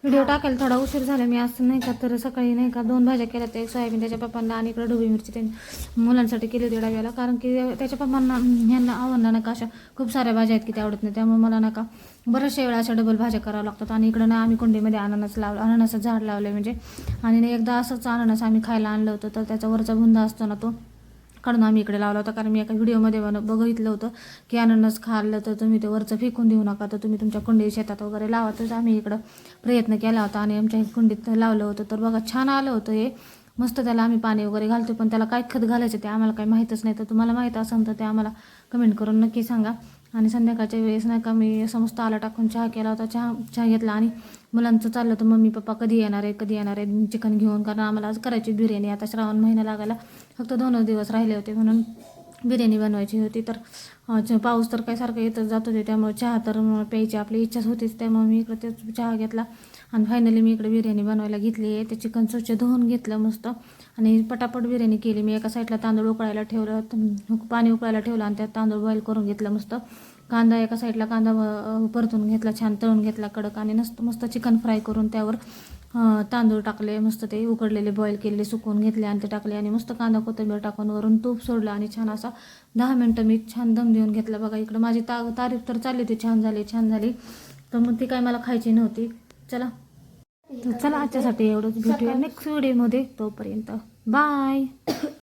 Video टाकायला थोडा उशीर झाला मी असं नाही का, तर सकाळी नाही का 2 भाज्या केल्या, त्या एक सोयाबीन त्याच्या पप्पांना आणि इकडे ढोबळी मिरची त्यांनी मुलांसाठी केली होती डब्याला, कारण की त्याच्या पप्पांना ह्यांना आवडणार नाही का अशा खूप साऱ्या भाज्या आहेत की त्या आवडत नाही, त्यामुळे मला नाही का बऱ्याचशा वेळा अशा डबल भाज्या कराव्या लागतात. आणि इकडं ना आम्ही कुंडीमध्ये अननस लावलं, अननसाचं झाड लावलं म्हणजे, आणि एकदा असंच अननस आम्ही खायला आणलं होतं, तर त्याचा वरचा बुंदा असतो ना तो काढून आम्ही इकडे लावला होता, कारण मी एका व्हिडिओमध्ये बघितलं होतं की अननस खाल्लं तर तुम्ही ते वरचं फेकून देऊ नका, तर तुम्ही तुमच्या कुंडीत शेतात वगैरे लावा. तर आम्ही इकडं प्रयत्न केला होता आणि आमच्या कुंडीत लावलं होतं, तर बघा छान आलं होतं हे मस्त. त्याला आम्ही पाणी वगैरे घालतो, पण त्याला काय खत घालायचं ते आम्हाला काही माहीतच नाही, तर तुम्हाला माहीत असेल तर ते आम्हाला कमेंट करून नक्की सांगा. आणि संध्याकाळच्या वेळेस नाही का मी समस्त आला टाकून चहा केला होता, चहा घेतला आणि मुलांचं चाललं होतं मम्मी पप्पा कधी येणार आहे चिकन घेऊन, कारण आम्हाला आज करायची बिर्याणी. आता श्रावण महिना लागायला फक्त 2 दिवस राहिले होते म्हणून बिर्याणी बनवायची होती. तर पाऊस तर काय सारखं येतच जात होते, त्यामुळे चहा तर प्यायची आपली इच्छाच होतीच, त्यामुळे मी इकडे ते चहा घेतला आणि फायनली मी इकडे बिर्याणी बनवायला घेतली आहे. ते चिकन स्वच्छ धुवून घेतलं मस्त आणि पटापट बिर्याणी केली. मी एका साईडला तांदूळ उकळायला ठेवलं, पाणी उकळायला ठेवलं आणि त्यात तांदूळ बॉईल करून घेतलं मस्त. कांदा एका साईडला कांदा परतून घेतला, छान तळून घेतला कडक, आणि मस्त चिकन फ्राय करून त्यावर तांदूळ टाकले, मस्त ते उकडलेले बॉईल केलेले सुकवून घेतले आणि ते टाकले आणि मस्त कांदा कोथिंबीर टाकून वरून तूप सोडलं आणि छान असा 10 मिनटं मी छान दम देऊन घेतला. बघा इकडं माझी तारीफ तर चालली होती, छान झाली, तर मग ती काय मला खायची नव्हती. चला आजच्यासाठी एवढंच, भेटूया नेक्स्ट व्हिडिओमध्ये, तोपर्यंत बाय.